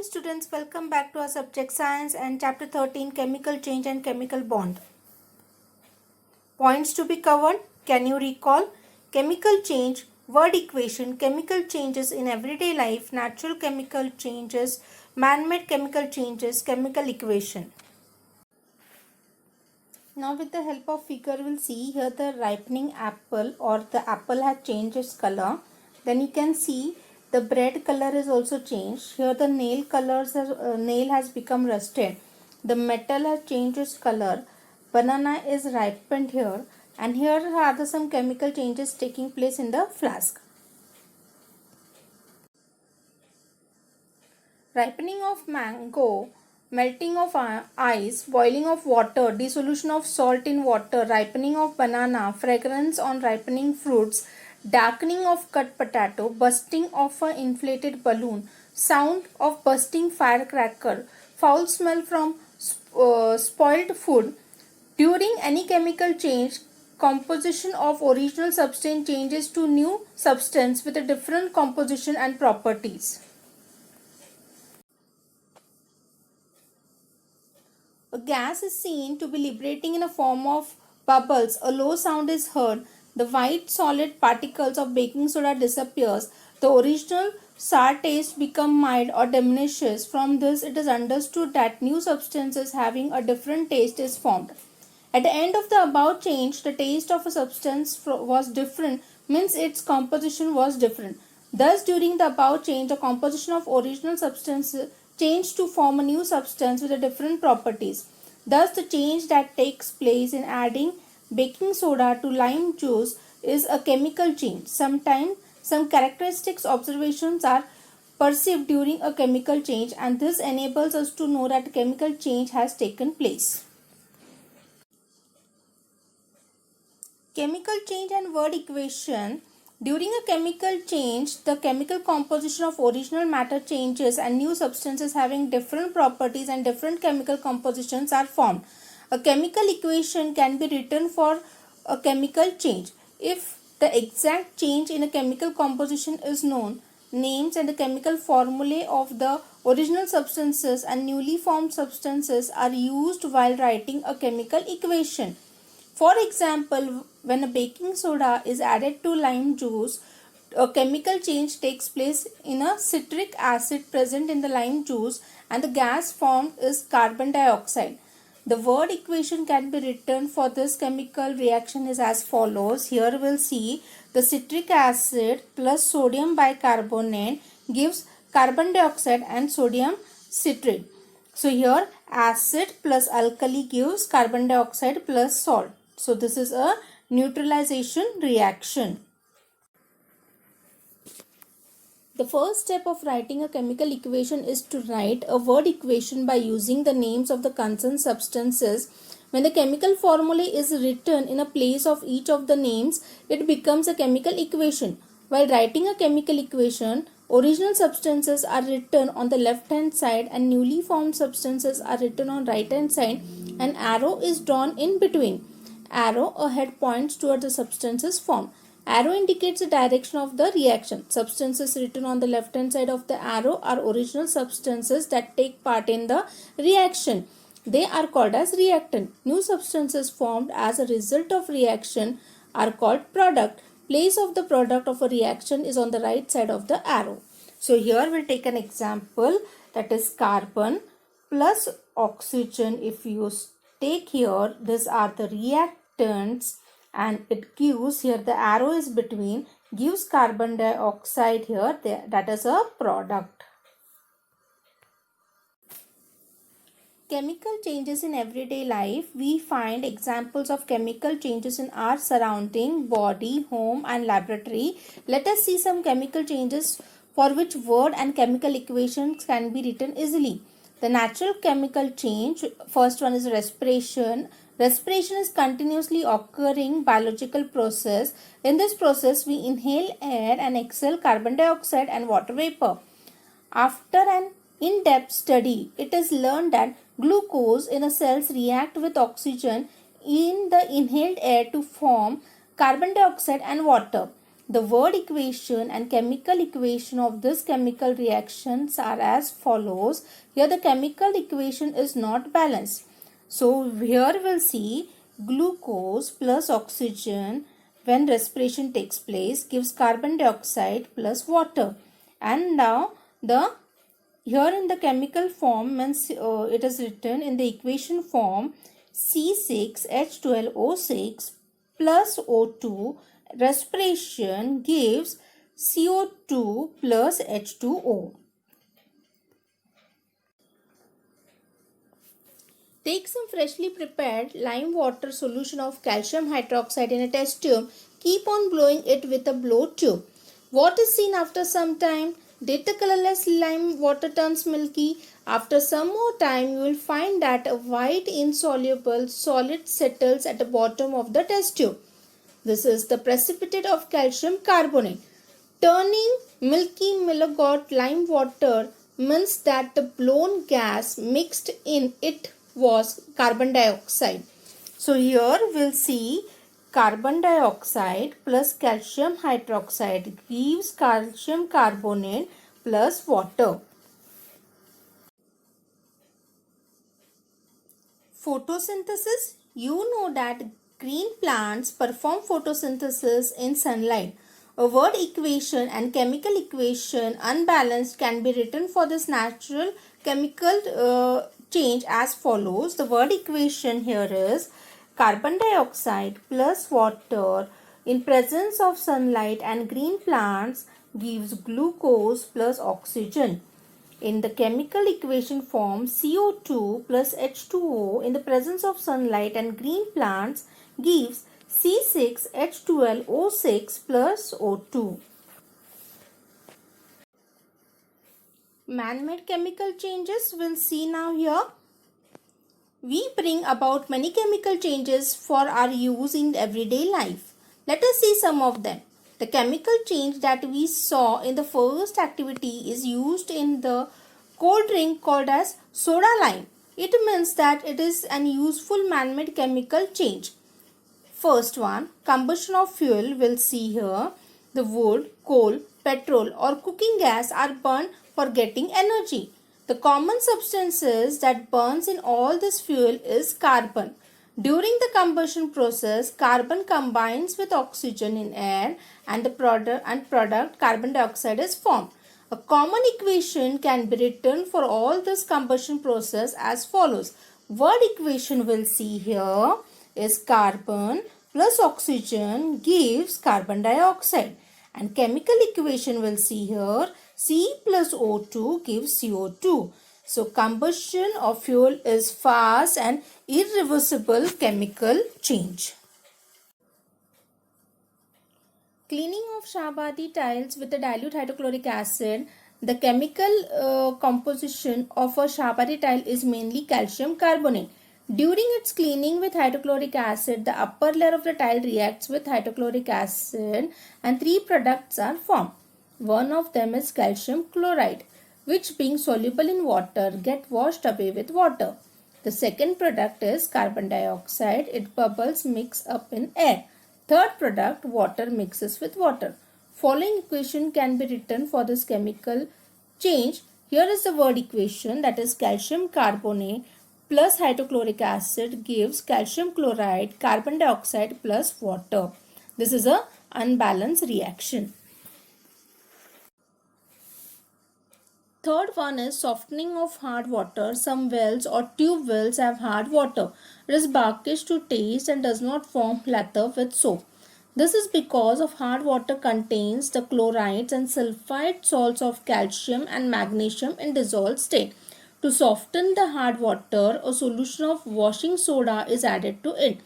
morning students, welcome back to our subject science and chapter 13 chemical change and chemical bond. Points to be covered. Can you recall? Chemical change, word equation, chemical changes in everyday life, natural chemical changes, man-made chemical changes, chemical equation. Now with the help of figure we'll see here the ripening apple or the apple has changed its color. Then you can see the bread color is also changed. Here the nail nail has become rusted. The metal has changed its color. Banana is ripened here, and here are some chemical changes taking place in the flask. Ripening of mango, melting of ice, boiling of water, dissolution of salt in water, ripening of banana, fragrance on ripening fruits, darkening of cut potato, bursting of an inflated balloon, sound of bursting firecracker, foul smell from spoiled food. During any chemical change, composition of original substance changes to new substance with a different composition and properties. A gas is seen to be liberating in a form of bubbles. A low sound is heard. The white solid particles of baking soda disappears. The original sour taste becomes mild or diminishes. From this, it is understood that new substances having a different taste is formed. At the end of the above change, the taste of a substance was different, means its composition was different. Thus, during the above change, the composition of original substance changed to form a new substance with different properties. Thus, the change that takes place in adding baking soda to lime juice is a chemical change. Sometimes, some characteristics observations are perceived during a chemical change, and this enables us to know that chemical change has taken place. Chemical change and word equation. During a chemical change, the chemical composition of original matter changes and new substances having different properties and different chemical compositions are formed. A chemical equation can be written for a chemical change. If the exact change in a chemical composition is known, names and the chemical formulae of the original substances and newly formed substances are used while writing a chemical equation. For example, when a baking soda is added to lime juice, a chemical change takes place in a citric acid present in the lime juice and the gas formed is carbon dioxide. The word equation can be written for this chemical reaction is as follows. Here we'll see the citric acid plus sodium bicarbonate gives carbon dioxide and sodium citrate. So here acid plus alkali gives carbon dioxide plus salt. So this is a neutralization reaction. The first step of writing a chemical equation is to write a word equation by using the names of the concerned substances. When the chemical formula is written in a place of each of the names, it becomes a chemical equation. While writing a chemical equation, original substances are written on the left hand side and newly formed substances are written on right hand side. An arrow is drawn in between. Arrow ahead points toward the substances formed. Arrow indicates the direction of the reaction. Substances written on the left hand side of the arrow are original substances that take part in the reaction. They are called as reactant. New substances formed as a result of reaction are called product. Place of the product of a reaction is on the right side of the arrow. So here we'll take an example, that is carbon plus oxygen. If you take here, these are the reactants and it gives, here the arrow is between, gives carbon dioxide here, that is a product. Chemical changes in everyday life. We find examples of chemical changes in our surrounding, body, home and laboratory. Let us see some chemical changes for which word and chemical equations can be written easily. The natural chemical change, first one is respiration. Respiration is continuously occurring biological process. In this process, we inhale air and exhale carbon dioxide and water vapor. After an in-depth study, it is learned that glucose in a cells react with oxygen in the inhaled air to form carbon dioxide and water. The word equation and chemical equation of this chemical reactions are as follows. Here the chemical equation is not balanced. So here we'll see glucose plus oxygen when respiration takes place gives carbon dioxide plus water. And now the here in the chemical form means it is written in the equation form C6H12O6 plus O2 respiration gives CO2 plus H2O. Take some freshly prepared lime water solution of calcium hydroxide in a test tube. Keep on blowing it with a blow tube. What is seen after some time? Did the colorless lime water turns milky? After some more time, you will find that a white insoluble solid settles at the bottom of the test tube. This is the precipitate of calcium carbonate. Turning milky Milagott lime water means that the blown gas mixed in it was carbon dioxide. So here we'll see carbon dioxide plus calcium hydroxide gives calcium carbonate plus water. Photosynthesis. You know that green plants perform photosynthesis in sunlight. A word equation and chemical equation unbalanced can be written for this natural chemical change as follows. The word equation here is carbon dioxide plus water in presence of sunlight and green plants gives glucose plus oxygen. In the chemical equation form, CO2 plus H2O in the presence of sunlight and green plants gives C6H12O6 plus O2. Man-made chemical changes we'll see now here. We bring about many chemical changes for our use in everyday life. Let us see some of them. The chemical change that we saw in the first activity is used in the cold drink called as soda lime. It means that it is an useful man-made chemical change. First one, combustion of fuel. We'll see here the wood, coal, petrol or cooking gas are burned for getting energy. The common substances that burns in all this fuel is carbon. During the combustion process, carbon combines with oxygen in air and the product carbon dioxide is formed. A common equation can be written for all this combustion process as follows. Word equation we'll see here is carbon plus oxygen gives carbon dioxide. And chemical equation we'll see here C plus O2 gives CO2. So combustion of fuel is fast and irreversible chemical change. Cleaning of Shahbadi tiles with a dilute hydrochloric acid. The chemical composition of a Shahbadi tile is mainly calcium carbonate. During its cleaning with hydrochloric acid, the upper layer of the tile reacts with hydrochloric acid and three products are formed. One of them is calcium chloride, which being soluble in water get washed away with water. The second product is carbon dioxide. It bubbles mix up in air. Third product, water mixes with water. Following equation can be written for this chemical change. Here is the word equation, that is calcium carbonate plus hydrochloric acid gives calcium chloride, carbon dioxide plus water. This is a unbalanced reaction. Third one is softening of hard water. Some wells or tube wells have hard water. It is brackish to taste and does not form lather with soap. This is because of hard water contains the chlorides and sulfide salts of calcium and magnesium in dissolved state. To soften the hard water, a solution of washing soda is added to it.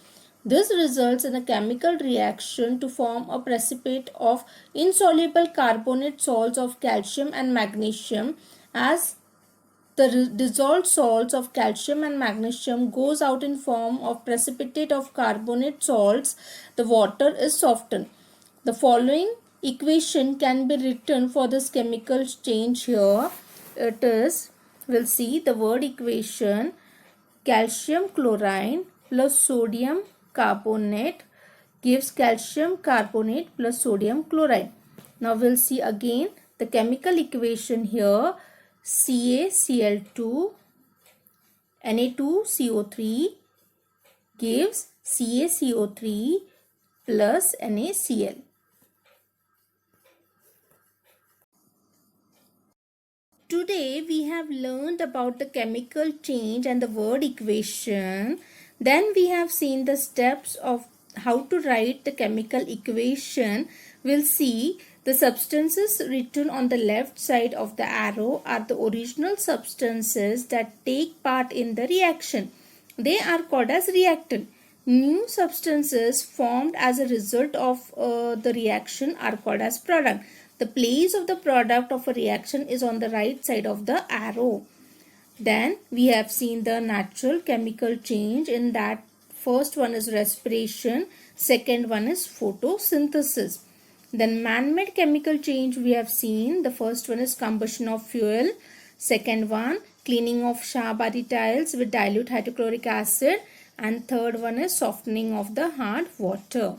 This results in a chemical reaction to form a precipitate of insoluble carbonate salts of calcium and magnesium. As the dissolved salts of calcium and magnesium goes out in form of precipitate of carbonate salts, the water is softened. The following equation can be written for this chemical change here. It is, we'll see the word equation, calcium chloride plus sodium carbonate gives calcium carbonate plus sodium chloride. Now we'll see again the chemical equation here. CaCl2 Na2CO3 gives CaCO3 plus NaCl. Today we have learned about the chemical change and the word equation. Then we have seen the steps of how to write the chemical equation. We'll see the substances written on the left side of the arrow are the original substances that take part in the reaction. They are called as reactant. New substances formed as a result of the reaction are called as product. The place of the product of a reaction is on the right side of the arrow. Then we have seen the natural chemical change. In that, first one is respiration, second one is photosynthesis. Then man-made chemical change we have seen. The first one is combustion of fuel, second one cleaning of Shah-Badi tiles with dilute hydrochloric acid, and third one is softening of the hard water.